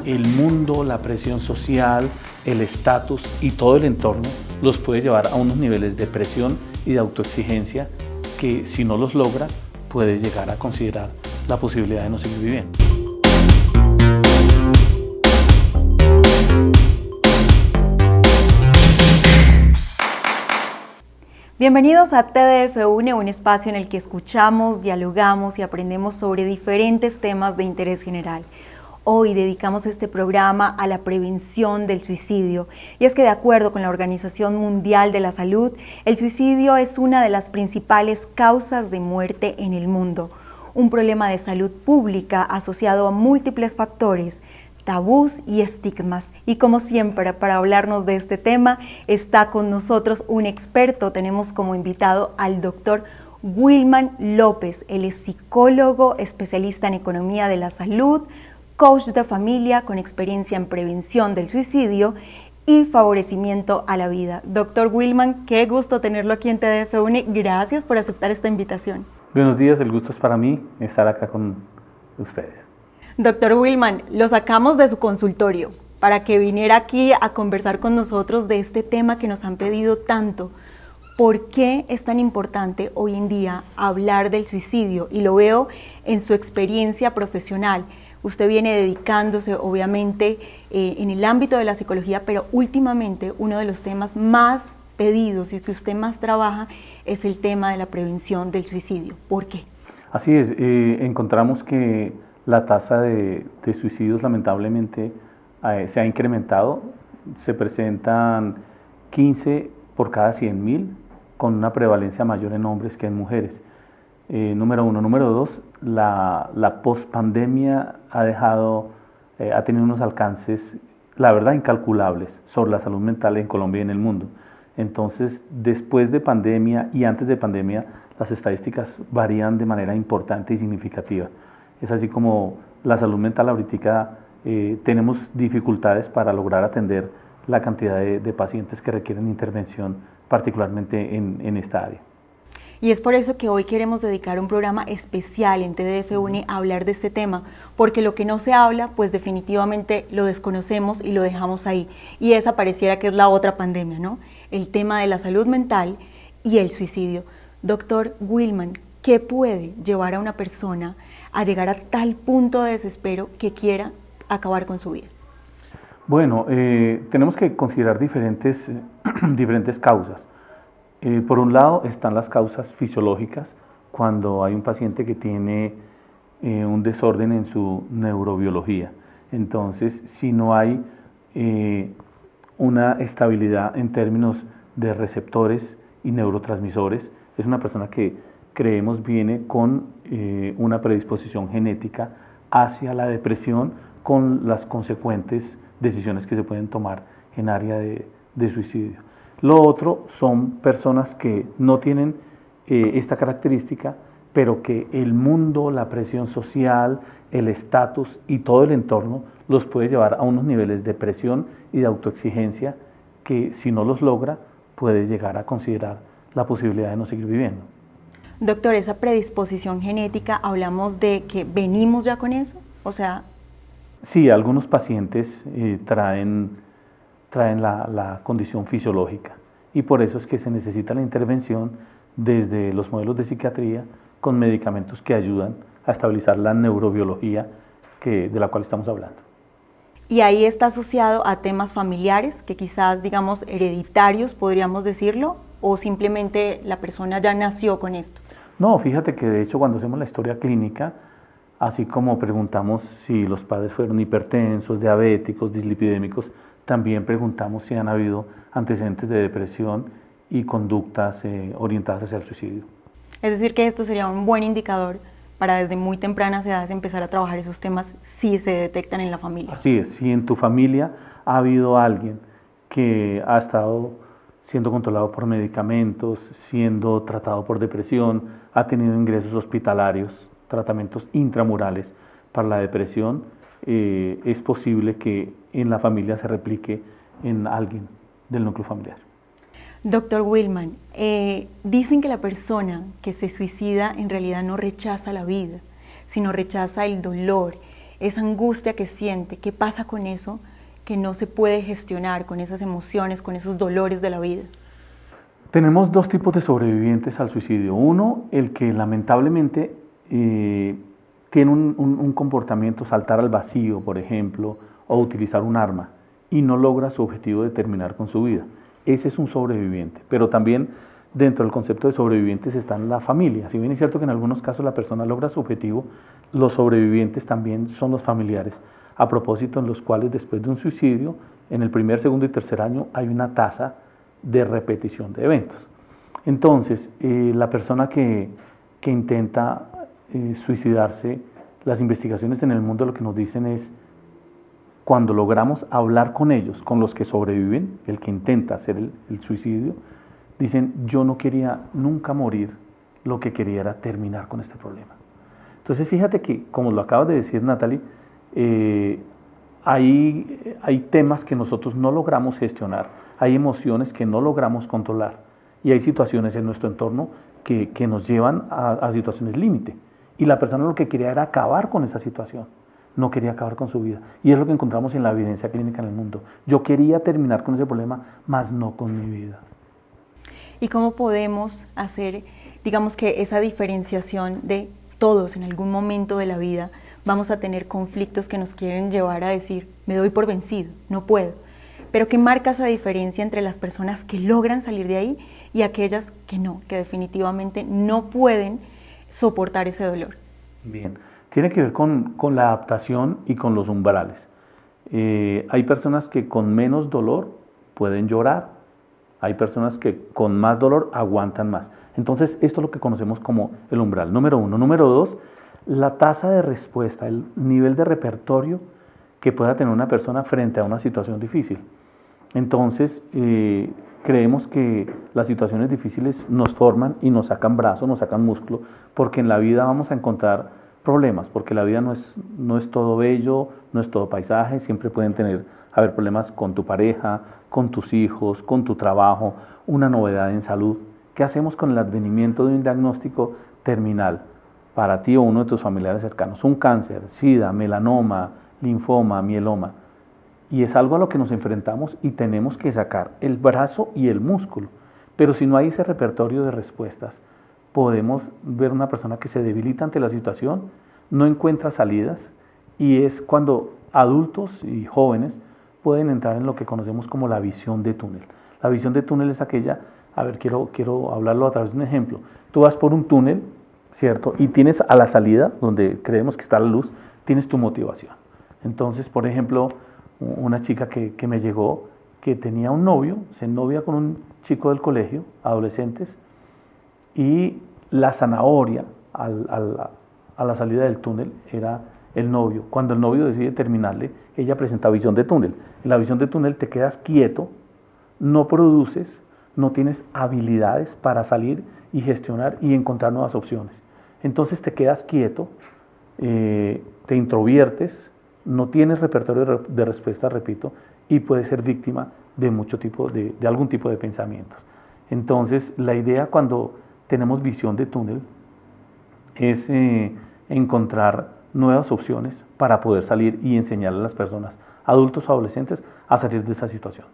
el mundo, la presión social, el estatus y todo el entorno los puede llevar a unos niveles de presión y de autoexigencia que, si no los logra, puede llegar a considerar la posibilidad de no seguir viviendo. Bienvenidos a TDF Une, un espacio en el que escuchamos, dialogamos y aprendemos sobre diferentes temas de interés general. Hoy dedicamos este programa a la prevención del suicidio, y es que de acuerdo con la Organización Mundial de la Salud, el suicidio es una de las principales causas de muerte en el mundo, un problema de salud pública asociado a múltiples factores, tabús y estigmas. Y como siempre, para hablarnos de este tema, está con nosotros un experto. Tenemos como invitado al doctor Wilman López. Él es psicólogo, especialista en economía de la salud, coach de familia con experiencia en prevención del suicidio y favorecimiento a la vida. Doctor Wilman, qué gusto tenerlo aquí en TDF Une. Gracias por aceptar esta invitación. Buenos días, el gusto es para mí estar acá con ustedes. Doctor Wilman, lo sacamos de su consultorio para que viniera aquí a conversar con nosotros de este tema que nos han pedido tanto. ¿Por qué es tan importante hoy en día hablar del suicidio? Y lo veo en su experiencia profesional. Usted viene dedicándose, obviamente, en el ámbito de la psicología, pero últimamente uno de los temas más pedidos y que usted más trabaja es el tema de la prevención del suicidio. ¿Por qué? Así es, encontramos que la tasa de suicidios lamentablemente se ha incrementado. Se presentan 15 por cada 100.000, con una prevalencia mayor en hombres que en mujeres. Número uno. Número dos, la pospandemia ha tenido unos alcances, la verdad, incalculables sobre la salud mental en Colombia y en el mundo. Entonces, después de pandemia y antes de pandemia, las estadísticas varían de manera importante y significativa. Es así como la salud mental ahorita tenemos dificultades para lograr atender la cantidad de pacientes que requieren intervención, particularmente en esta área. Y es por eso que hoy queremos dedicar un programa especial en TDF Une a hablar de este tema, porque lo que no se habla, pues definitivamente lo desconocemos y lo dejamos ahí. Y esa pareciera que es la otra pandemia, ¿no? El tema de la salud mental y el suicidio. Doctor Wilman, ¿qué puede llevar a una persona a llegar a tal punto de desespero que quiera acabar con su vida? Bueno, tenemos que considerar diferentes causas. Por un lado están las causas fisiológicas, cuando hay un paciente que tiene un desorden en su neurobiología. Entonces, si no hay una estabilidad en términos de receptores y neurotransmisores, es una persona que creemos viene con una predisposición genética hacia la depresión, con las consecuentes decisiones que se pueden tomar en área de suicidio. Lo otro son personas que no tienen esta característica, pero que el mundo, la presión social, el estatus y todo el entorno los puede llevar a unos niveles de presión y de autoexigencia que, si no los logra, puede llegar a considerar la posibilidad de no seguir viviendo. Doctor, esa predisposición genética, ¿hablamos de que venimos ya con eso? O sea... Sí, algunos pacientes traen la condición fisiológica, y por eso es que se necesita la intervención desde los modelos de psiquiatría con medicamentos que ayudan a estabilizar la neurobiología de la cual estamos hablando. Y ahí está asociado a temas familiares, que quizás, digamos, hereditarios, podríamos decirlo, o simplemente la persona ya nació con esto. No, fíjate que de hecho cuando hacemos la historia clínica, así como preguntamos si los padres fueron hipertensos, diabéticos, dislipidémicos, también preguntamos si han habido antecedentes de depresión y conductas orientadas hacia el suicidio. Es decir, que esto sería un buen indicador para desde muy tempranas edades empezar a trabajar esos temas si se detectan en la familia. Así es, si en tu familia ha habido alguien que ha estado siendo controlado por medicamentos, siendo tratado por depresión, ha tenido ingresos hospitalarios, tratamientos intramurales para la depresión, es posible que en la familia se replique en alguien del núcleo familiar. Doctor Wilman, dicen que la persona que se suicida en realidad no rechaza la vida, sino rechaza el dolor. esa angustia que siente, ¿qué pasa con eso que no se puede gestionar, con esas emociones, con esos dolores de la vida? Tenemos dos tipos de sobrevivientes al suicidio. Uno, el que lamentablemente tiene un comportamiento, saltar al vacío, por ejemplo, o utilizar un arma, y no logra su objetivo de terminar con su vida. Ese es un sobreviviente, pero también dentro del concepto de sobrevivientes está la familia. Si bien es cierto que en algunos casos la persona logra su objetivo, los sobrevivientes también son los familiares, a propósito en los cuales después de un suicidio, en el primer, segundo y tercer año hay una tasa de repetición de eventos. Entonces, la persona que intenta suicidarse, las investigaciones en el mundo lo que nos dicen es, cuando logramos hablar con ellos, con los que sobreviven, el que intenta hacer el suicidio, dicen, yo no quería nunca morir, lo que quería era terminar con este problema. Entonces fíjate que, como lo acabas de decir, Natalie, hay temas que nosotros no logramos gestionar, hay emociones que no logramos controlar y hay situaciones en nuestro entorno que nos llevan a situaciones límite. Y la persona lo que quería era acabar con esa situación, no quería acabar con su vida. Y es lo que encontramos en la evidencia clínica en el mundo. Yo quería terminar con ese problema, mas no con mi vida. ¿Y cómo podemos hacer, digamos que esa diferenciación de todos en algún momento de la vida vamos a tener conflictos que nos quieren llevar a decir, me doy por vencido, no puedo? Pero ¿qué marca esa diferencia entre las personas que logran salir de ahí y aquellas que no, que definitivamente no pueden soportar ese dolor? Bien, tiene que ver con la adaptación y con los umbrales. Hay personas que con menos dolor pueden llorar, hay personas que con más dolor aguantan más. Entonces, esto es lo que conocemos como el umbral, número 1. Número 2, la tasa de respuesta, el nivel de repertorio que pueda tener una persona frente a una situación difícil. Entonces, creemos que las situaciones difíciles nos forman y nos sacan brazo, nos sacan músculo, porque en la vida vamos a encontrar problemas, porque la vida no es todo bello, no es todo paisaje, siempre pueden haber problemas con tu pareja, con tus hijos, con tu trabajo, una novedad en salud. ¿Qué hacemos con el advenimiento de un diagnóstico terminal para ti o uno de tus familiares cercanos? Un cáncer, sida, melanoma, linfoma, mieloma. Y es algo a lo que nos enfrentamos y tenemos que sacar el brazo y el músculo. Pero si no hay ese repertorio de respuestas, podemos ver una persona que se debilita ante la situación, no encuentra salidas, y es cuando adultos y jóvenes pueden entrar en lo que conocemos como la visión de túnel. La visión de túnel es aquella, a ver, quiero hablarlo a través de un ejemplo. Tú vas por un túnel, ¿cierto? Y tienes a la salida, donde creemos que está la luz, tienes tu motivación. Entonces, por ejemplo, una chica que me llegó, que tenía un novio, se novia con un chico del colegio, adolescentes, y la zanahoria a la salida del túnel era el novio. Cuando el novio decide terminarle, ella presenta visión de túnel. En la visión de túnel te quedas quieto, no produces, no tienes habilidades para salir y gestionar y encontrar nuevas opciones. Entonces te quedas quieto, te introviertes, no tienes repertorio de respuesta, repito, y puedes ser víctima de algún tipo de pensamientos. Entonces, la idea cuando tenemos visión de túnel es encontrar nuevas opciones para poder salir y enseñarle a las personas, adultos o adolescentes, a salir de esa situación.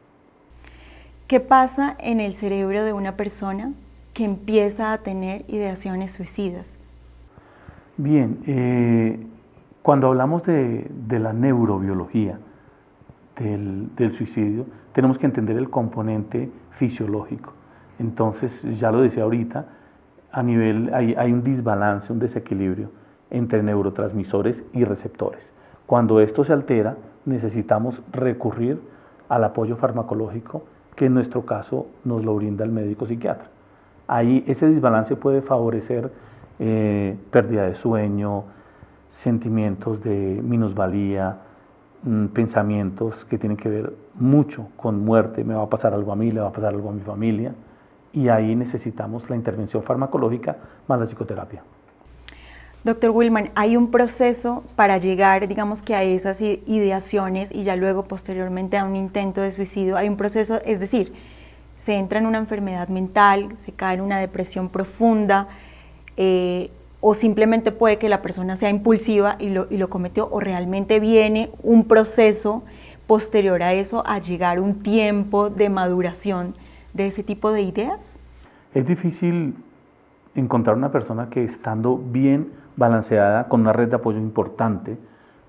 ¿Qué pasa en el cerebro de una persona que empieza a tener ideaciones suicidas? Bien, cuando hablamos de la neurobiología del suicidio, tenemos que entender el componente fisiológico. Entonces, ya lo decía ahorita, hay un desbalance, un desequilibrio entre neurotransmisores y receptores. Cuando esto se altera, necesitamos recurrir al apoyo farmacológico, que en nuestro caso nos lo brinda el médico psiquiatra. Ahí ese desbalance puede favorecer pérdida de sueño, sentimientos de minusvalía, pensamientos que tienen que ver mucho con muerte, me va a pasar algo a mí, le va a pasar algo a mi familia, y ahí necesitamos la intervención farmacológica más la psicoterapia. Doctor Wilman, ¿hay un proceso para llegar, digamos que a esas ideaciones y ya luego posteriormente a un intento de suicidio? ¿Hay un proceso, es decir, se entra en una enfermedad mental, se cae en una depresión profunda, o simplemente puede que la persona sea impulsiva y lo cometió, o realmente viene un proceso posterior a eso, a llegar un tiempo de maduración de ese tipo de ideas? Es difícil encontrar una persona que estando bien balanceada, con una red de apoyo importante,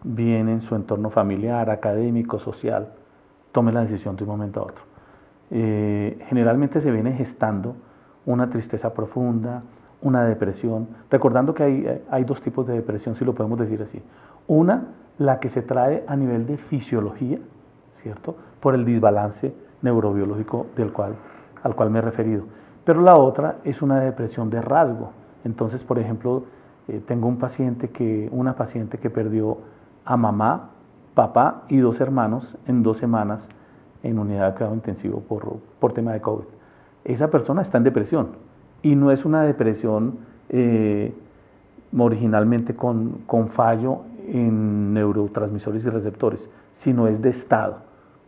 bien en su entorno familiar, académico, social, tome la decisión de un momento a otro. Generalmente se viene gestando una tristeza profunda, una depresión, recordando que hay dos tipos de depresión, si lo podemos decir así. Una, la que se trae a nivel de fisiología, ¿cierto? Por el desbalance neurobiológico al cual me he referido. Pero la otra es una depresión de rasgo. Entonces, por ejemplo, tengo una paciente que perdió a mamá, papá y 2 hermanos en 2 semanas en unidad de cuidado intensivo por tema de COVID. Esa persona está en depresión y no es una depresión originalmente con fallo en neurotransmisores y receptores, sino es de estado,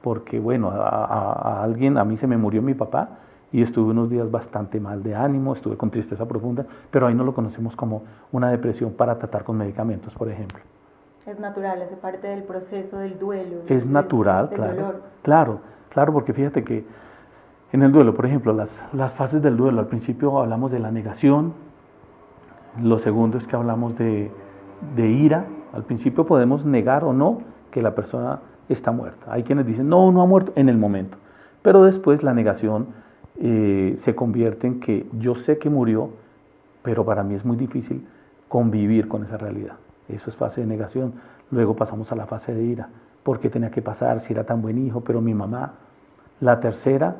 porque bueno, a mí se me murió mi papá y estuve unos días bastante mal de ánimo, estuve con tristeza profunda, pero ahí no lo conocemos como una depresión para tratar con medicamentos, por ejemplo. Es natural, hace parte del proceso del duelo. Es natural, del claro, dolor. claro, porque fíjate que en el duelo, por ejemplo, las fases del duelo, al principio hablamos de la negación, lo segundo es que hablamos de ira. Al principio podemos negar o no que la persona está muerta. Hay quienes dicen, no, no ha muerto en el momento, pero después la negación se convierte en que yo sé que murió, pero para mí es muy difícil convivir con esa realidad. Eso es fase de negación. Luego pasamos a la fase de ira. ¿Por qué tenía que pasar? Si era tan buen hijo, pero mi mamá. La tercera,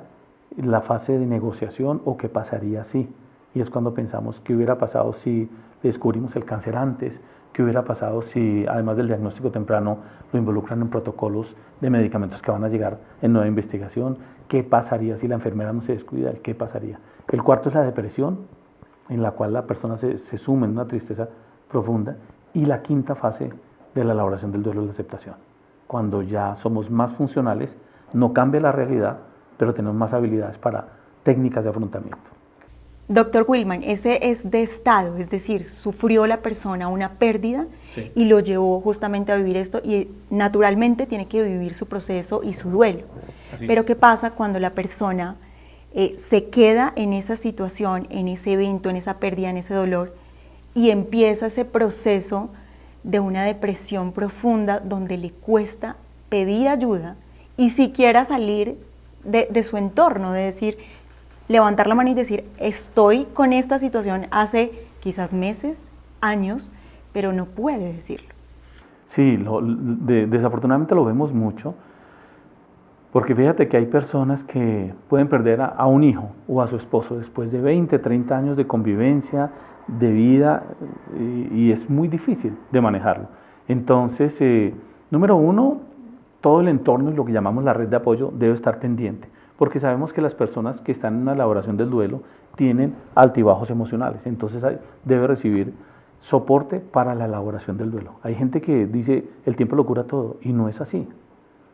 la fase de negociación o qué pasaría si. Y es cuando pensamos qué hubiera pasado si descubrimos el cáncer antes, qué hubiera pasado si, además del diagnóstico temprano, lo involucran en protocolos de medicamentos que van a llegar en nueva investigación, qué pasaría si la enfermera no se descuida, qué pasaría. El cuarto es la depresión, en la cual la persona se sume en una tristeza profunda. Y la quinta fase de la elaboración del duelo es la aceptación, cuando ya somos más funcionales, no cambia la realidad, pero tenemos más habilidades para técnicas de afrontamiento. Doctor Wilman, ese es de estado, es decir, sufrió la persona una pérdida Sí. y lo llevó justamente a vivir esto y naturalmente tiene que vivir su proceso y su duelo. Pero ¿qué pasa cuando la persona se queda en esa situación, en ese evento, en esa pérdida, en ese dolor y empieza ese proceso de una depresión profunda donde le cuesta pedir ayuda y siquiera salir de su entorno, de decir, levantar la mano y decir, estoy con esta situación hace quizás meses, años, pero no puede decirlo? Sí, desafortunadamente lo vemos mucho, porque fíjate que hay personas que pueden perder a un hijo o a su esposo después de 20, 30 años de convivencia, de vida, y es muy difícil de manejarlo. Entonces, número uno, todo el entorno y lo que llamamos la red de apoyo debe estar pendiente, porque sabemos que las personas que están en la elaboración del duelo tienen altibajos emocionales, entonces debe recibir soporte para la elaboración del duelo. Hay gente que dice, el tiempo lo cura todo, y no es así.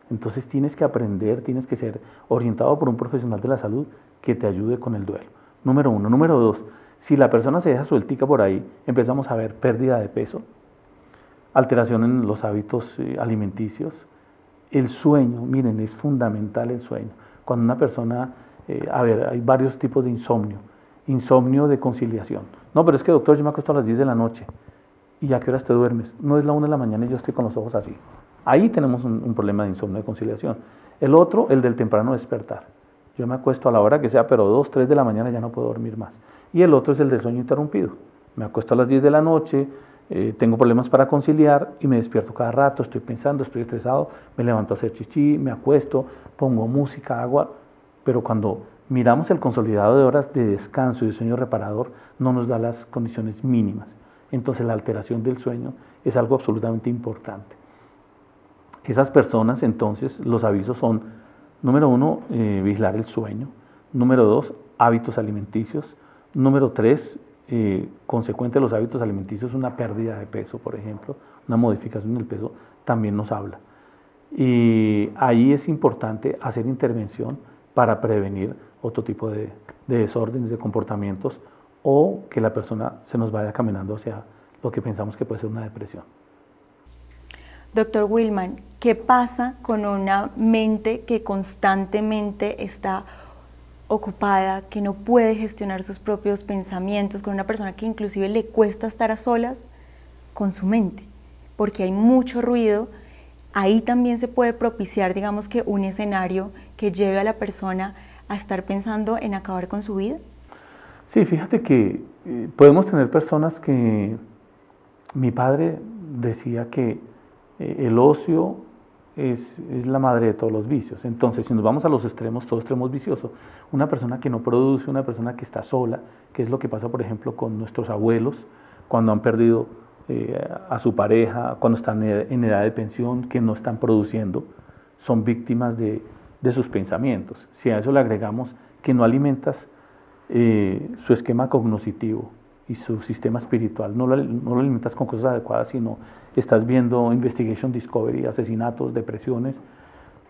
Entonces tienes que aprender, tienes que ser orientado por un profesional de la salud que te ayude con el duelo. Número uno. Número dos, si la persona se deja sueltica por ahí, empezamos a ver pérdida de peso, alteración en los hábitos alimenticios, el sueño. Miren, es fundamental el sueño. Cuando una persona, hay varios tipos de insomnio. Insomnio de conciliación. No, pero es que doctor, yo me acuesto a las 10 de la noche. ¿Y a qué horas te duermes? No, es la 1 de la mañana y yo estoy con los ojos así. Ahí tenemos un problema de insomnio de conciliación. El otro, el del temprano despertar. Yo me acuesto a la hora que sea, pero 2, 3 de la mañana ya no puedo dormir más. Y el otro es el del sueño interrumpido. Me acuesto a las 10 de la noche, tengo problemas para conciliar y me despierto cada rato, estoy pensando, estoy estresado, me levanto a hacer chichi, me acuesto, pongo música, agua, pero cuando miramos el consolidado de horas de descanso y de sueño reparador, no nos da las condiciones mínimas. Entonces la alteración del sueño es algo absolutamente importante. Esas personas, entonces, los avisos son, número uno, vigilar el sueño. Número dos, hábitos alimenticios. Número tres, consecuente de los hábitos alimenticios, una pérdida de peso, por ejemplo, una modificación del peso, también nos habla. Y ahí es importante hacer intervención para prevenir otro tipo de desórdenes, de comportamientos o que la persona se nos vaya caminando hacia lo que pensamos que puede ser una depresión. Doctor Wilman, ¿qué pasa con una mente que constantemente está ocupada, que no puede gestionar sus propios pensamientos, con una persona que inclusive le cuesta estar a solas con su mente, porque hay mucho ruido? Ahí también se puede propiciar, digamos que un escenario que lleve a la persona a estar pensando en acabar con su vida. Sí, fíjate que podemos tener personas que, mi padre decía que el ocio es la madre de todos los vicios. Entonces, si nos vamos a los extremos, todo extremo es vicioso. Una persona que no produce, una persona que está sola, que es lo que pasa, por ejemplo, con nuestros abuelos, cuando han perdido a su pareja, cuando están en edad de pensión, que no están produciendo, son víctimas de sus pensamientos. Si a eso le agregamos que no alimentas su esquema cognoscitivo y su sistema espiritual, no lo alimentas con cosas adecuadas, sino estás viendo Investigation Discovery, asesinatos, depresiones,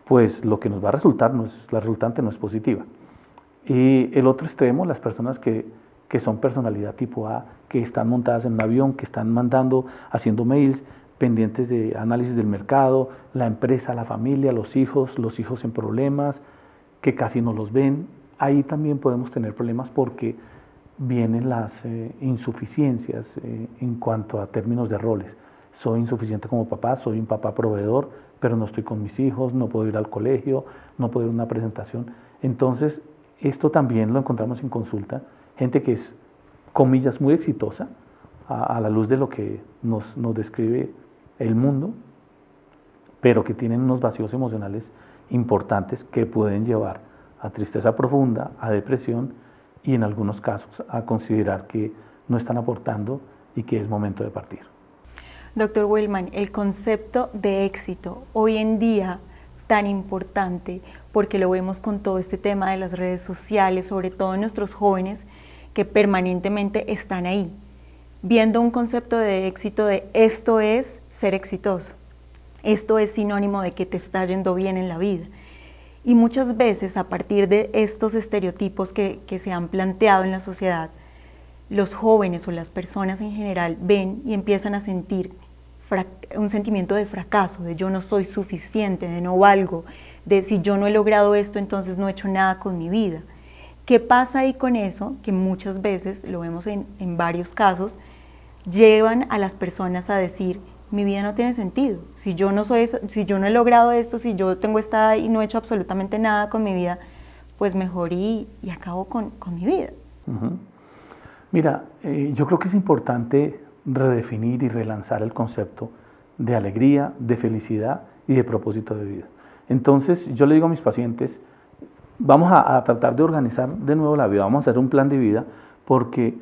pues lo que nos va a resultar, la resultante no es positiva. Y el otro extremo, las personas que son personalidad tipo A, que están montadas en un avión, que están haciendo mails, pendientes de análisis del mercado, la empresa, la familia, los hijos en problemas, que casi no los ven. Ahí también podemos tener problemas porque vienen las insuficiencias en cuanto a términos de roles. Soy insuficiente como papá, soy un papá proveedor, pero no estoy con mis hijos, no puedo ir al colegio, no puedo ir a una presentación. Entonces, esto también lo encontramos en consulta, gente que es, comillas, muy exitosa, a la luz de lo que nos describe el mundo, pero que tienen unos vacíos emocionales importantes que pueden llevar a tristeza profunda, a depresión y en algunos casos a considerar que no están aportando y que es momento de partir. Doctor Wilman, el concepto de éxito hoy en día tan importante, porque lo vemos con todo este tema de las redes sociales, sobre todo en nuestros jóvenes que permanentemente están ahí, viendo un concepto de éxito de esto es ser exitoso, esto es sinónimo de que te está yendo bien en la vida. Y muchas veces a partir de estos estereotipos que se han planteado en la sociedad, los jóvenes o las personas en general ven y empiezan a sentir un sentimiento de fracaso, de yo no soy suficiente, de no valgo, de si yo no he logrado esto, entonces no he hecho nada con mi vida. ¿Qué pasa ahí con eso? Que muchas veces, lo vemos en varios casos, llevan a las personas a decir, mi vida no tiene sentido, si yo no he logrado esto, si yo tengo esta edad y no he hecho absolutamente nada con mi vida, pues mejor y acabo con mi vida. Uh-huh. Mira, yo creo que es importante redefinir y relanzar el concepto de alegría, de felicidad y de propósito de vida. Entonces, yo le digo a mis pacientes, vamos a tratar de organizar de nuevo la vida, vamos a hacer un plan de vida, porque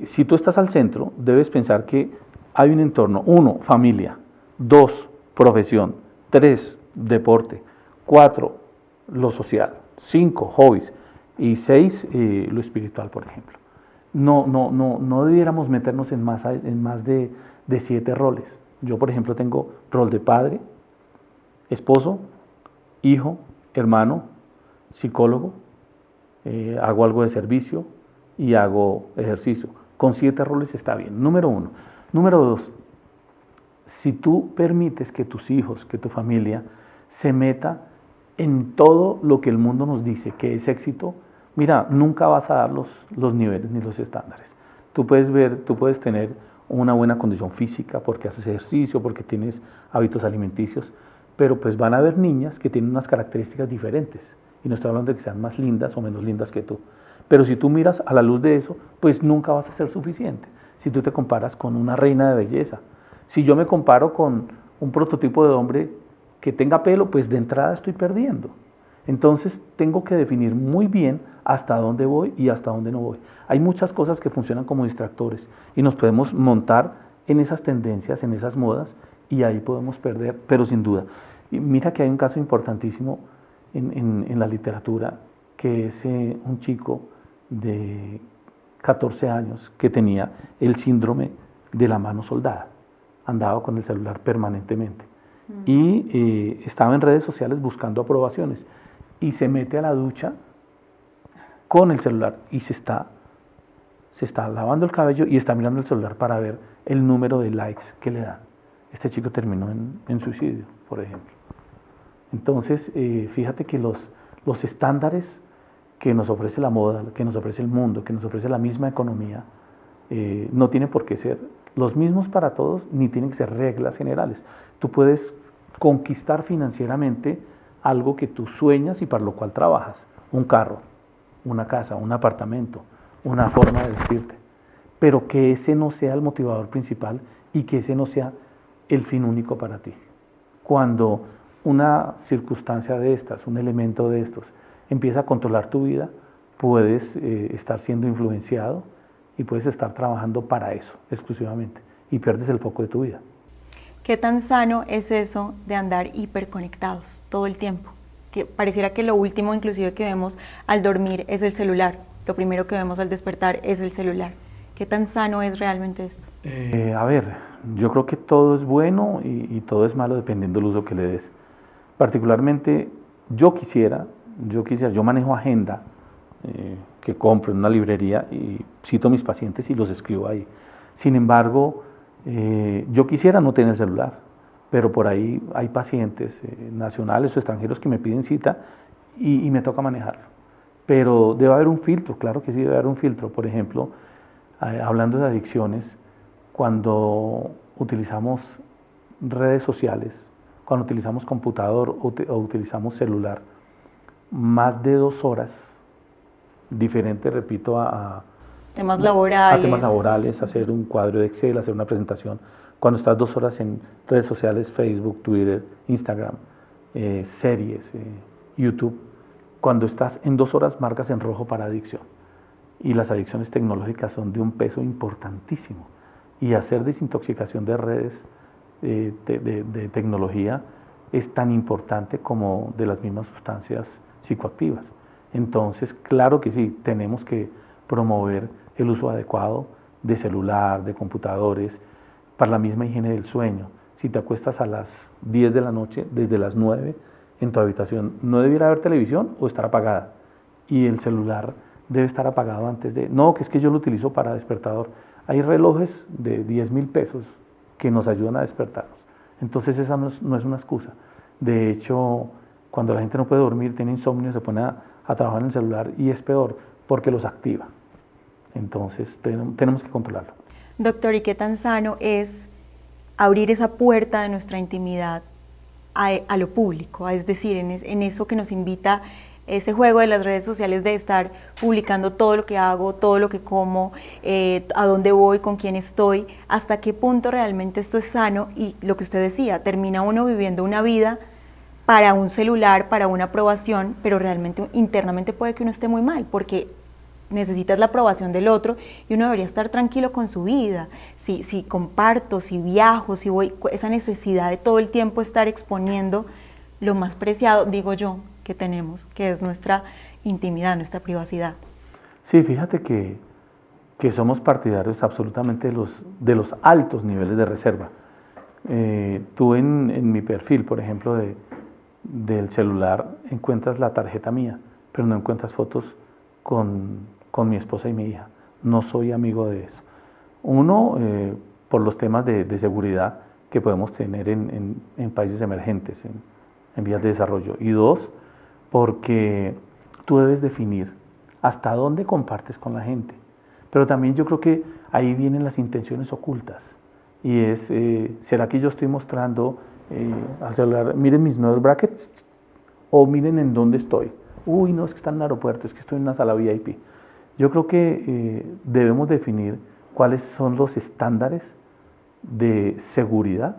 si tú estás al centro, debes pensar que hay un entorno: 1, familia; 2, profesión; 3, deporte; 4, lo social; 5, hobbies; y 6, lo espiritual, por ejemplo. No debiéramos meternos en más de 7 roles. Yo, por ejemplo, tengo rol de padre, esposo, hijo, hermano, psicólogo, hago algo de servicio y hago ejercicio. Con 7 roles está bien, número 1. Número 2, si tú permites que tus hijos, que tu familia se meta en todo lo que el mundo nos dice que es éxito, mira, nunca vas a dar los niveles ni los estándares. Tú puedes tener una buena condición física porque haces ejercicio, porque tienes hábitos alimenticios, pero pues van a haber niñas que tienen unas características diferentes. Y no estoy hablando de que sean más lindas o menos lindas que tú. Pero si tú miras a la luz de eso, pues nunca vas a ser suficiente. Si tú te comparas con una reina de belleza. Si yo me comparo con un prototipo de hombre que tenga pelo, pues de entrada estoy perdiendo. Entonces tengo que definir muy bien hasta dónde voy y hasta dónde no voy. Hay muchas cosas que funcionan como distractores y nos podemos montar en esas tendencias, en esas modas, y ahí podemos perder, pero sin duda. Y mira que hay un caso importantísimo en la literatura, que es un chico de 14 años que tenía el síndrome de la mano soldada. Andaba con el celular permanentemente y estaba en redes sociales buscando aprobaciones y se mete a la ducha con el celular y se está se está lavando el cabello y está mirando el celular para ver el número de likes que le dan. Este chico terminó en suicidio, por ejemplo. Entonces, fíjate que los estándares que nos ofrece la moda, que nos ofrece el mundo, que nos ofrece la misma economía, no tienen por qué ser los mismos para todos, ni tienen que ser reglas generales. Tú puedes conquistar financieramente algo que tú sueñas y para lo cual trabajas, un carro, una casa, un apartamento, una forma de vestirte, pero que ese no sea el motivador principal y que ese no sea el fin único para ti. Cuando una circunstancia de estas, un elemento de estos, empieza a controlar tu vida, puedes estar siendo influenciado y puedes estar trabajando para eso exclusivamente y pierdes el foco de tu vida. ¿Qué tan sano es eso de andar hiperconectados todo el tiempo? Que pareciera que lo último inclusive que vemos al dormir es el celular, lo primero que vemos al despertar es el celular. ¿Qué tan sano es realmente esto? A ver, yo creo que todo es bueno y todo es malo dependiendo del uso que le des. Particularmente yo manejo agenda que compro en una librería y cito a mis pacientes y los escribo ahí. Sin embargo, yo quisiera no tener celular, pero por ahí hay pacientes nacionales o extranjeros que me piden cita y me toca manejarlo. Pero debe haber un filtro, claro que sí debe haber un filtro. Por ejemplo, hablando de adicciones, cuando utilizamos redes sociales, cuando utilizamos computador o utilizamos celular, más de 2 horas, diferente, repito, a temas laborales, hacer un cuadro de Excel, hacer una presentación. Cuando estás 2 horas en redes sociales, Facebook, Twitter, Instagram, series, YouTube, cuando estás en 2 horas marcas en rojo para adicción. Y las adicciones tecnológicas son de un peso importantísimo. Y hacer desintoxicación de redes de tecnología es tan importante como de las mismas sustancias psicoactivas. Entonces, claro que sí, tenemos que promover el uso adecuado de celular, de computadores, para la misma higiene del sueño. Si te acuestas a las 10 de la noche, desde las 9 en tu habitación, no debiera haber televisión o estar apagada. Y el celular debe estar apagado antes de... No, que es que yo lo utilizo para despertador. Hay relojes de 10.000 pesos que nos ayudan a despertarnos. Entonces esa no es una excusa. De hecho, cuando la gente no puede dormir, tiene insomnio, se pone a trabajar en el celular y es peor porque los activa. Entonces tenemos que controlarlo. Doctor, ¿y qué tan sano es abrir esa puerta de nuestra intimidad a lo público? Es decir, en eso que nos invita ese juego de las redes sociales de estar publicando todo lo que hago, todo lo que como, a dónde voy, con quién estoy, hasta qué punto realmente esto es sano y lo que usted decía, termina uno viviendo una vida para un celular, para una aprobación, pero realmente internamente puede que uno esté muy mal, porque necesitas la aprobación del otro y uno debería estar tranquilo con su vida. Si comparto, si viajo, si voy, esa necesidad de todo el tiempo estar exponiendo lo más preciado, digo yo, que tenemos, que es nuestra intimidad, nuestra privacidad. Sí, fíjate que somos partidarios absolutamente de los altos niveles de reserva. Tú en mi perfil, por ejemplo, del celular, encuentras la tarjeta mía, pero no encuentras fotos con mi esposa y mi hija. No soy amigo de eso. Uno, por los temas de seguridad que podemos tener en países emergentes, en vías de desarrollo. Y 2, porque tú debes definir hasta dónde compartes con la gente. Pero también yo creo que ahí vienen las intenciones ocultas. Y es, ¿será que yo estoy mostrando al celular, miren mis nuevos brackets? O miren en dónde estoy. Uy, no, es que está en el aeropuerto, es que estoy en una sala VIP. Yo creo que debemos definir cuáles son los estándares de seguridad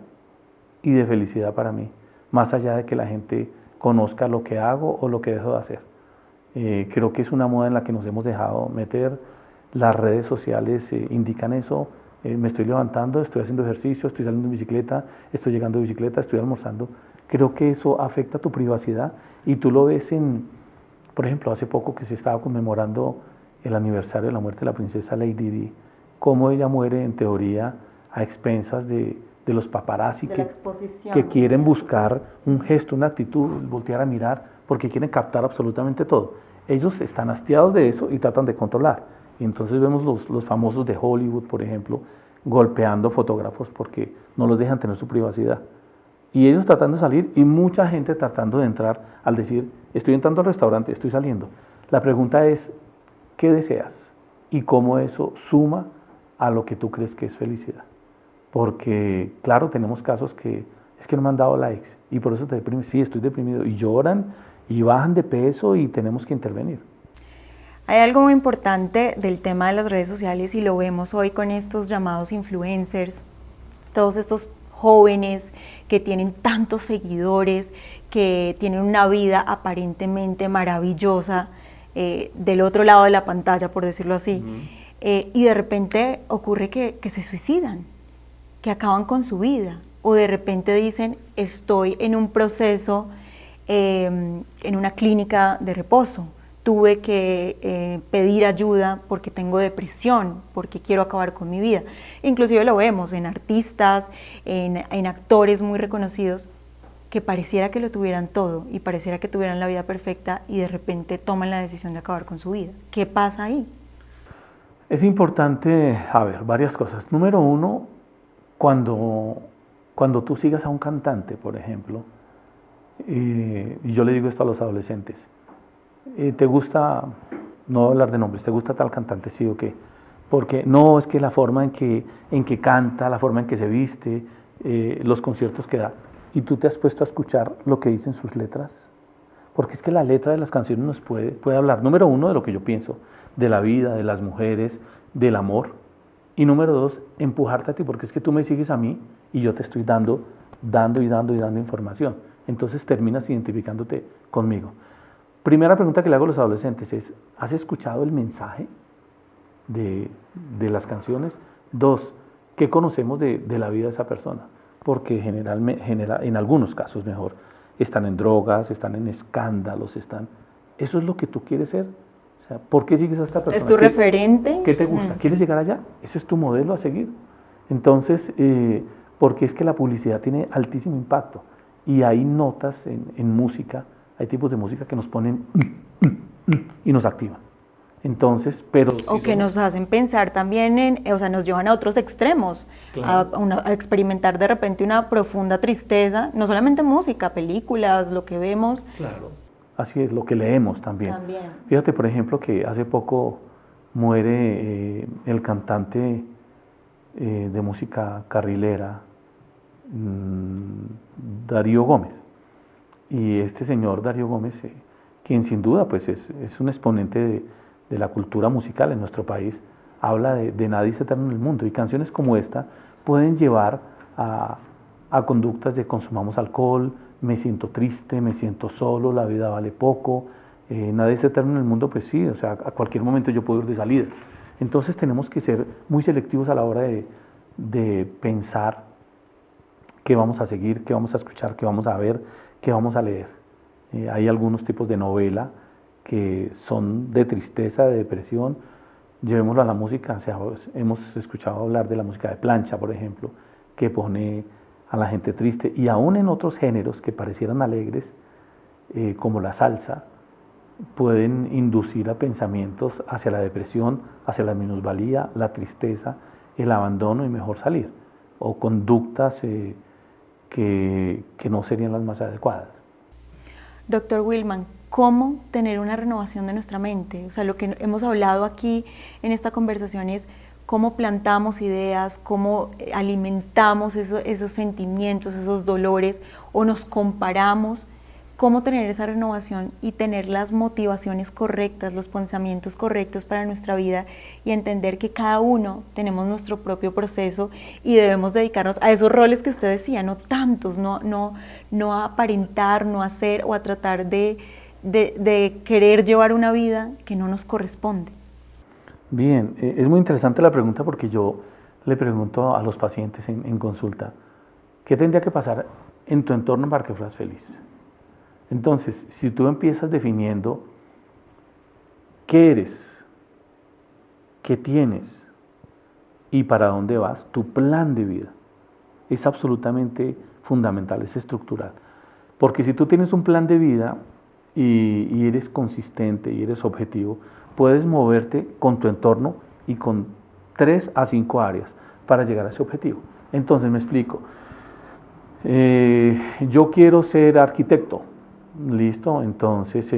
y de felicidad para mí, más allá de que la gente conozca lo que hago o lo que dejo de hacer. Creo que es una moda en la que nos hemos dejado meter. Las redes sociales indican eso. Me estoy levantando, estoy haciendo ejercicio, estoy saliendo en bicicleta, estoy llegando de bicicleta, estoy almorzando. Creo que eso afecta tu privacidad y tú lo ves por ejemplo, hace poco que se estaba conmemorando el aniversario de la muerte de la princesa Lady Di, cómo ella muere en teoría a expensas de los paparazzi que quieren buscar un gesto, una actitud, voltear a mirar, porque quieren captar absolutamente todo. Ellos están hastiados de eso y tratan de controlar. Y entonces vemos los famosos de Hollywood, por ejemplo, golpeando fotógrafos porque no los dejan tener su privacidad. Y ellos tratando de salir y mucha gente tratando de entrar al decir, estoy entrando al restaurante, estoy saliendo. La pregunta es, ¿qué deseas? Y cómo eso suma a lo que tú crees que es felicidad. Porque, claro, tenemos casos que es que no me han dado likes y por eso te deprimes. Sí, estoy deprimido. Y lloran y bajan de peso y tenemos que intervenir. Hay algo muy importante del tema de las redes sociales y lo vemos hoy con estos llamados influencers, todos estos jóvenes que tienen tantos seguidores, que tienen una vida aparentemente maravillosa del otro lado de la pantalla, por decirlo así, y de repente ocurre que se suicidan, que acaban con su vida, o de repente dicen, estoy en un proceso, en una clínica de reposo, tuve que pedir ayuda porque tengo depresión, porque quiero acabar con mi vida. Inclusive lo vemos en artistas, en actores muy reconocidos, que pareciera que lo tuvieran todo y pareciera que tuvieran la vida perfecta y de repente toman la decisión de acabar con su vida. ¿Qué pasa ahí? Es importante, a ver, varias cosas. Número uno, cuando tú sigas a un cantante, por ejemplo, y yo le digo esto a los adolescentes, ¿te gusta, no voy a hablar de nombres, te gusta tal cantante, sí o qué? Porque no, es que la forma en que canta, la forma en que se viste, los conciertos que da, y tú te has puesto a escuchar lo que dicen sus letras, porque es que la letra de las canciones nos puede hablar, número uno, de lo que yo pienso, de la vida, de las mujeres, del amor, y número dos, empujarte a ti, porque es que tú me sigues a mí y yo te estoy dando información, entonces terminas identificándote conmigo. Primera pregunta que le hago a los adolescentes es, ¿has escuchado el mensaje de las canciones? Dos, ¿qué conocemos de la vida de esa persona? Porque en algunos casos mejor, están en drogas, están en escándalos, ¿eso es lo que tú quieres ser? O sea, ¿por qué sigues a esta persona? ¿Es tu referente? ¿Qué te gusta? ¿Quieres llegar allá? ¿Ese es tu modelo a seguir? Entonces, porque es que la publicidad tiene altísimo impacto y hay notas en música, hay tipos de música que nos ponen y nos activan. Entonces, pero o que nos hacen pensar también o sea, nos llevan a otros extremos, claro, a experimentar de repente una profunda tristeza, no solamente música, películas, lo que vemos. Claro, así es, lo que leemos también. Fíjate, por ejemplo, que hace poco muere el cantante de música carrilera, Darío Gómez. Y este señor Darío Gómez, quien sin duda pues es un exponente de la cultura musical en nuestro país, habla de nadie es eterno en el mundo, y canciones como esta pueden llevar a conductas de consumamos alcohol, me siento triste, me siento solo, la vida vale poco, nadie es eterno en el mundo, pues sí, o sea, a cualquier momento yo puedo ir de salida. Entonces tenemos que ser muy selectivos a la hora de pensar qué vamos a seguir, qué vamos a escuchar, qué vamos a ver, qué vamos a leer. Hay algunos tipos de novela que son de tristeza, de depresión. Llevémoslo a la música, o sea, hemos escuchado hablar de la música de plancha, por ejemplo, que pone a la gente triste, y aún en otros géneros que parecieran alegres, como la salsa, pueden inducir a pensamientos hacia la depresión, hacia la minusvalía, la tristeza, el abandono y mejor salir, o conductas que no serían las más adecuadas. Doctor Wilman, ¿cómo tener una renovación de nuestra mente? O sea, lo que hemos hablado aquí en esta conversación es cómo plantamos ideas, cómo alimentamos esos sentimientos, esos dolores, o nos comparamos, cómo tener esa renovación y tener las motivaciones correctas, los pensamientos correctos para nuestra vida, y entender que cada uno tenemos nuestro propio proceso y debemos dedicarnos a esos roles que usted decía, no tantos, no a aparentar, no a hacer o a tratar de querer llevar una vida que no nos corresponde. Bien, es muy interesante la pregunta, porque yo le pregunto a los pacientes en consulta, ¿qué tendría que pasar en tu entorno para que fueras feliz? Entonces, si tú empiezas definiendo qué eres, qué tienes y para dónde vas, tu plan de vida es absolutamente fundamental, es estructural. Porque si tú tienes un plan de vida, y eres consistente y eres objetivo, puedes moverte con tu entorno y con 3 a 5 áreas para llegar a ese objetivo. Entonces me explico. Yo quiero ser arquitecto, listo, entonces,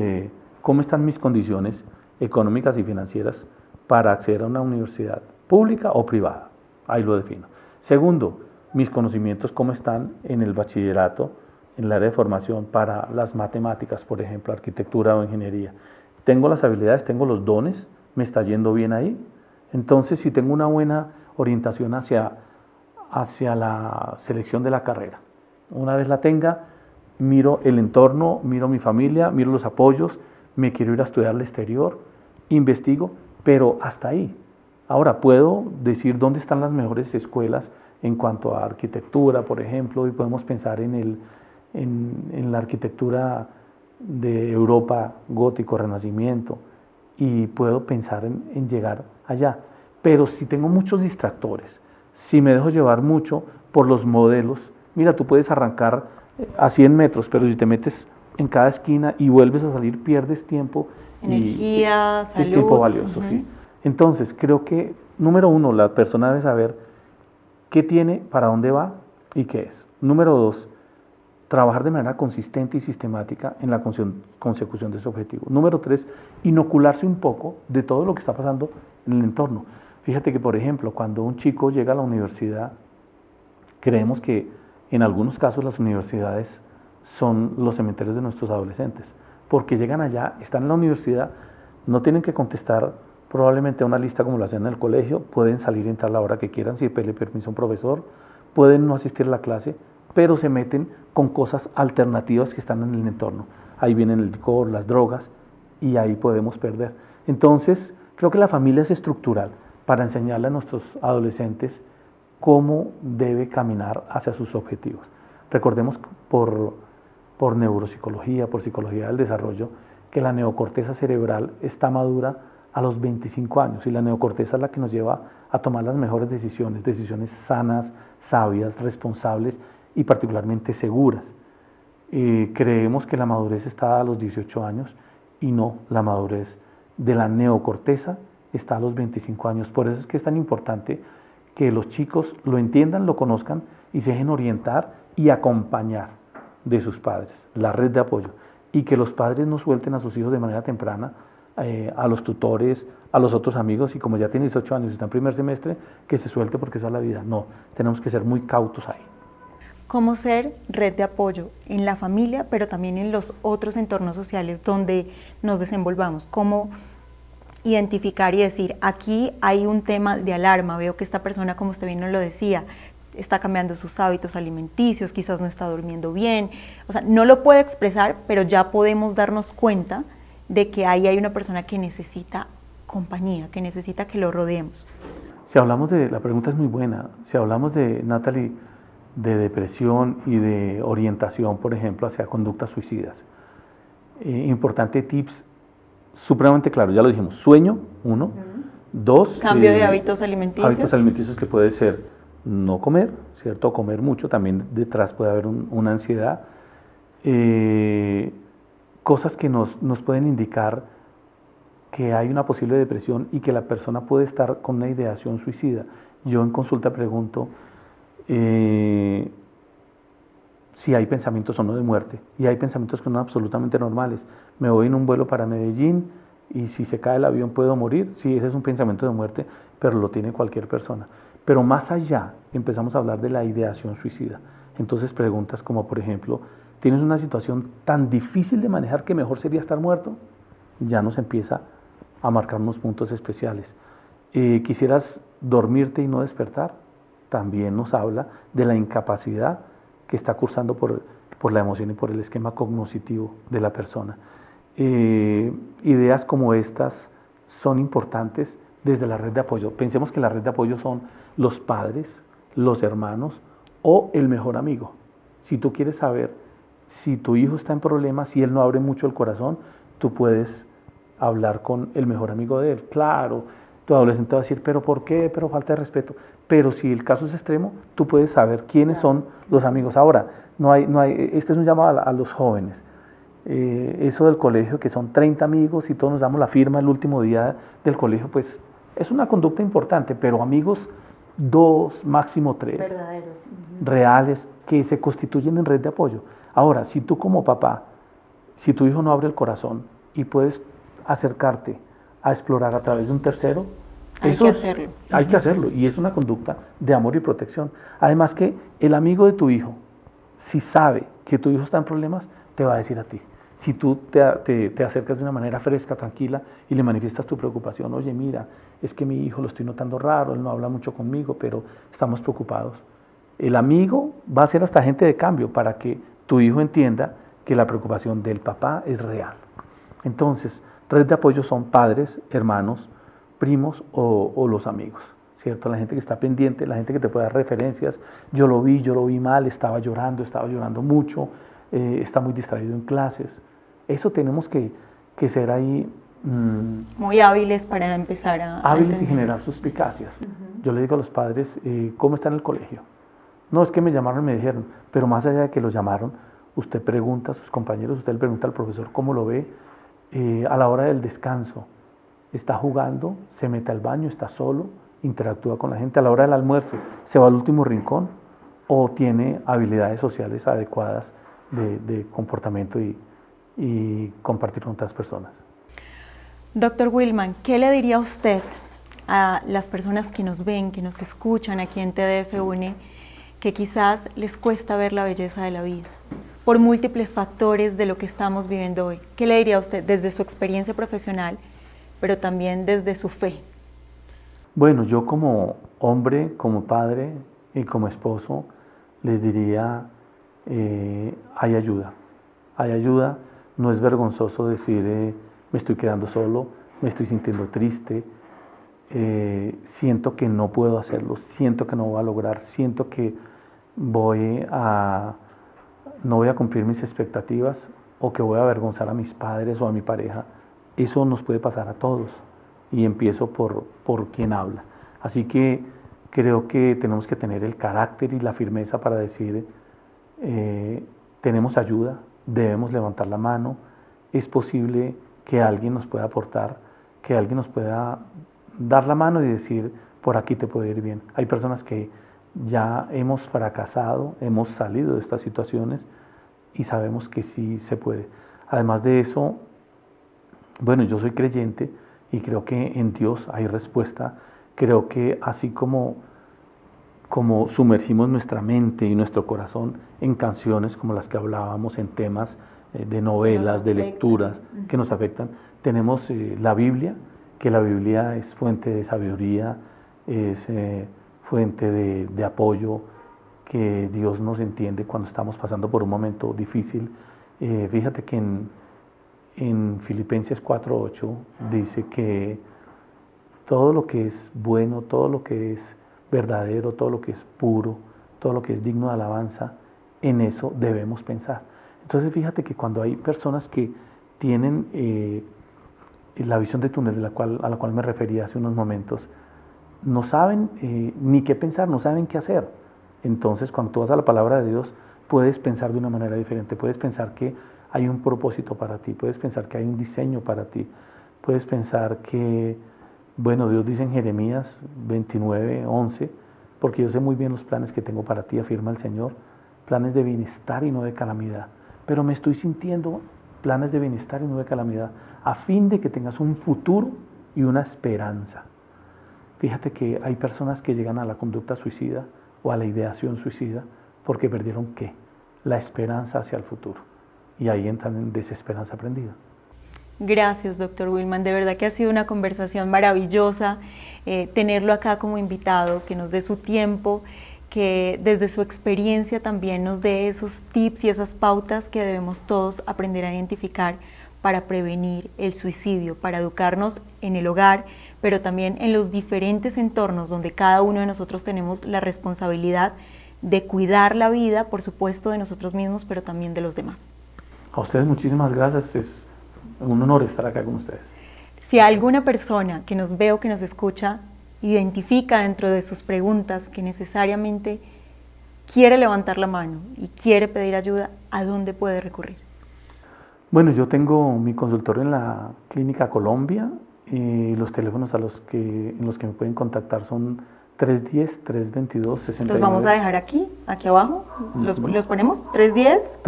¿cómo están mis condiciones económicas y financieras para acceder a una universidad pública o privada? Ahí lo defino. Segundo, mis conocimientos, ¿cómo están en el bachillerato, en el área de formación para las matemáticas, por ejemplo, arquitectura o ingeniería? ¿Tengo las habilidades, tengo los dones? ¿Me está yendo bien ahí? Entonces, si tengo una buena orientación hacia la selección de la carrera, una vez la tenga, miro el entorno, miro mi familia, miro los apoyos, me quiero ir a estudiar al exterior, investigo, pero hasta ahí. Ahora, puedo decir dónde están las mejores escuelas en cuanto a arquitectura, por ejemplo, y podemos pensar en la arquitectura de Europa, gótico, renacimiento, y puedo pensar en llegar allá. Pero si tengo muchos distractores, si me dejo llevar mucho por los modelos, mira, tú puedes arrancar a 100 metros, pero si te metes en cada esquina y vuelves a salir, pierdes tiempo. Energía, y salud. Es tiempo valioso, sí. Entonces, creo que, número 1, la persona debe saber qué tiene, para dónde va y qué es. Número 2, trabajar de manera consistente y sistemática en la consecución de ese objetivo. Número 3, inocularse un poco de todo lo que está pasando en el entorno. Fíjate que, por ejemplo, cuando un chico llega a la universidad, creemos que en algunos casos las universidades son los cementerios de nuestros adolescentes, porque llegan allá, están en la universidad, no tienen que contestar probablemente a una lista como lo hacían en el colegio, pueden salir y entrar a la hora que quieran, si pedirle permiso a un profesor, pueden no asistir a la clase, pero se meten con cosas alternativas que están en el entorno. Ahí vienen el licor, las drogas, y ahí podemos perder. Entonces, creo que la familia es estructural para enseñarle a nuestros adolescentes cómo debe caminar hacia sus objetivos. Recordemos por neuropsicología, por psicología del desarrollo, que la neocorteza cerebral está madura a los 25 años y la neocorteza es la que nos lleva a tomar las mejores decisiones, decisiones sanas, sabias, responsables y particularmente seguras. Creemos que la madurez está a los 18 años y no, la madurez de la neocorteza está a los 25 años. Por eso es que es tan importante que los chicos lo entiendan, lo conozcan y se dejen orientar y acompañar de sus padres, la red de apoyo, y que los padres no suelten a sus hijos de manera temprana, a los tutores, a los otros amigos, y como ya tiene 18 años y está en primer semestre, que se suelte porque esa es la vida. No, tenemos que ser muy cautos ahí. ¿Cómo ser red de apoyo en la familia, pero también en los otros entornos sociales donde nos desenvolvamos? ¿Cómo identificar y decir, aquí hay un tema de alarma, veo que esta persona, como usted bien nos lo decía, está cambiando sus hábitos alimenticios, quizás no está durmiendo bien, o sea, no lo puede expresar, pero ya podemos darnos cuenta de que ahí hay una persona que necesita compañía, que necesita que lo rodeemos? Si hablamos la pregunta es muy buena, si hablamos de, Natalie, de depresión y de orientación, por ejemplo, hacia conductas suicidas, importante tips supremamente claros, ya lo dijimos, sueño, 1, 2, cambio de hábitos alimenticios. Hábitos alimenticios que puede ser no comer, ¿cierto? Comer mucho, también detrás puede haber una ansiedad. Cosas que nos pueden indicar que hay una posible depresión y que la persona puede estar con una ideación suicida. Yo en consulta pregunto si hay pensamientos o no de muerte, y hay pensamientos que son absolutamente normales. Me voy en un vuelo para Medellín y si se cae el avión puedo morir. Sí, ese es un pensamiento de muerte, pero lo tiene cualquier persona. Pero más allá empezamos a hablar de la ideación suicida. Entonces preguntas como, por ejemplo, ¿tienes una situación tan difícil de manejar que mejor sería estar muerto? Ya nos empieza a marcar unos puntos especiales. ¿Quisieras dormirte y no despertar? También nos habla de la incapacidad que está cursando por la emoción y por el esquema cognitivo de la persona. Ideas como estas son importantes desde la red de apoyo. Pensemos que la red de apoyo son los padres, los hermanos o el mejor amigo. Si tú quieres saber si tu hijo está en problemas, si él no abre mucho el corazón, tú puedes hablar con el mejor amigo de él. Claro, tu adolescente va a decir, ¿pero por qué? Pero falta de respeto. Pero si el caso es extremo, tú puedes saber quiénes son los amigos. Ahora, este es un llamado a los jóvenes. Eso del colegio, que son 30 amigos y todos nos damos la firma el último día del colegio, pues es una conducta importante, pero amigos 2, máximo 3, verdaderos, reales, que se constituyen en red de apoyo. Ahora, si tú como papá, si tu hijo no abre el corazón y puedes acercarte a explorar a través de un tercero, hay que hacerlo. Hay que hacerlo, y es una conducta de amor y protección. Además que el amigo de tu hijo, si sabe que tu hijo está en problemas, te va a decir a ti. Si tú te acercas de una manera fresca, tranquila, y le manifiestas tu preocupación, oye, mira, es que mi hijo lo estoy notando raro, él no habla mucho conmigo, pero estamos preocupados. El amigo va a ser hasta agente de cambio para que tu hijo entienda que la preocupación del papá es real. Entonces, red de apoyo son padres, hermanos, primos o los amigos, ¿cierto? La gente que está pendiente, la gente que te puede dar referencias. Yo lo vi mal, estaba llorando mucho, está muy distraído en clases. Eso tenemos que ser ahí muy hábiles para empezar a hábiles y generar suspicacias. Yo le digo a los padres, ¿cómo está en el colegio? No, es que me llamaron y me dijeron, pero más allá de que lo llamaron, usted pregunta a sus compañeros, usted le pregunta al profesor cómo lo ve, a la hora del descanso, está jugando, se mete al baño, está solo, interactúa con la gente, a la hora del almuerzo, se va al último rincón o tiene habilidades sociales adecuadas de comportamiento y compartir con otras personas. Doctor Wilman, ¿qué le diría usted a las personas que nos ven, que nos escuchan aquí en TDF UNE, que quizás les cuesta ver la belleza de la vida por múltiples factores de lo que estamos viviendo hoy? ¿Qué le diría a usted desde su experiencia profesional, pero también desde su fe? Bueno, yo como hombre, como padre y como esposo, les diría, hay ayuda, no es vergonzoso decir, me estoy quedando solo, me estoy sintiendo triste, siento que no puedo hacerlo, siento que no voy a lograr, siento que no voy a cumplir mis expectativas o que voy a avergonzar a mis padres o a mi pareja. Eso nos puede pasar a todos y empiezo por quien habla. Así que creo que tenemos que tener el carácter y la firmeza para decir, tenemos ayuda, debemos levantar la mano, es posible que alguien nos pueda aportar, que alguien nos pueda dar la mano y decir, por aquí te puede ir bien. Hay personas que ya hemos fracasado, hemos salido de estas situaciones y sabemos que sí se puede. Además de eso, bueno, yo soy creyente y creo que en Dios hay respuesta. Creo que así como sumergimos nuestra mente y nuestro corazón en canciones como las que hablábamos, en temas de novelas, de lecturas que nos afectan, tenemos la Biblia, que la Biblia es fuente de sabiduría, es fuente de apoyo, que Dios nos entiende cuando estamos pasando por un momento difícil. Fíjate que en Filipenses 4:8 dice que todo lo que es bueno, todo lo que es verdadero, todo lo que es puro, todo lo que es digno de alabanza, en eso debemos pensar. Entonces fíjate que cuando hay personas que tienen la visión de túnel a la cual me refería hace unos momentos, no saben ni qué pensar, no saben qué hacer. Entonces cuando tú vas a la palabra de Dios, puedes pensar de una manera diferente, puedes pensar que hay un propósito para ti, puedes pensar que hay un diseño para ti, puedes pensar que, bueno, Dios dice en Jeremías 29:11, porque yo sé muy bien los planes que tengo para ti, afirma el Señor, planes de bienestar y no de calamidad, pero me estoy sintiendo planes de bienestar y no de calamidad, a fin de que tengas un futuro y una esperanza. Fíjate que hay personas que llegan a la conducta suicida o a la ideación suicida porque perdieron ¿qué? La esperanza hacia el futuro. Y ahí entran en desesperanza prendida. Gracias, doctor Wilman. De verdad que ha sido una conversación maravillosa tenerlo acá como invitado, que nos dé su tiempo, que desde su experiencia también nos dé esos tips y esas pautas que debemos todos aprender a identificar para prevenir el suicidio, para educarnos en el hogar, pero también en los diferentes entornos donde cada uno de nosotros tenemos la responsabilidad de cuidar la vida, por supuesto, de nosotros mismos, pero también de los demás. A ustedes muchísimas gracias, es un honor estar acá con ustedes. Si alguna persona que nos ve o que nos escucha identifica dentro de sus preguntas que necesariamente quiere levantar la mano y quiere pedir ayuda, ¿a dónde puede recurrir? Bueno, yo tengo mi consultorio en la Clínica Colombia y los teléfonos en los que me pueden contactar son 310-322-69. Los vamos a dejar aquí abajo. Los ponemos 310.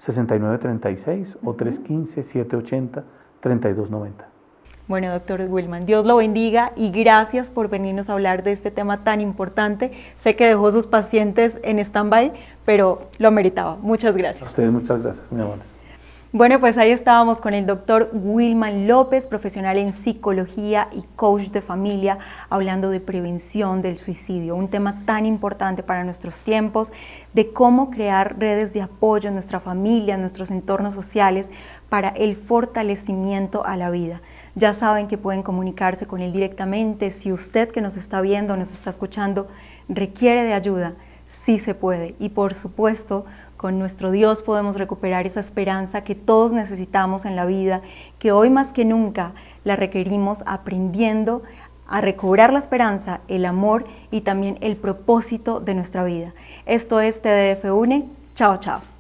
322-6936 o 315-780-3290. Bueno, doctor Wilman, Dios lo bendiga y gracias por venirnos a hablar de este tema tan importante. Sé que dejó sus pacientes en stand-by, pero lo meritaba. Muchas gracias. A ustedes muchas gracias, mi amor. Bueno, pues ahí estábamos con el doctor Wilman López, profesional en psicología y coach de familia, hablando de prevención del suicidio, un tema tan importante para nuestros tiempos, de cómo crear redes de apoyo en nuestra familia, en nuestros entornos sociales, para el fortalecimiento a la vida. Ya saben que pueden comunicarse con él directamente. Si usted que nos está viendo, nos está escuchando, requiere de ayuda, sí se puede. Y por supuesto, con nuestro Dios podemos recuperar esa esperanza que todos necesitamos en la vida, que hoy más que nunca la requerimos, aprendiendo a recobrar la esperanza, el amor y también el propósito de nuestra vida. Esto es TDF Une. Chao, chao.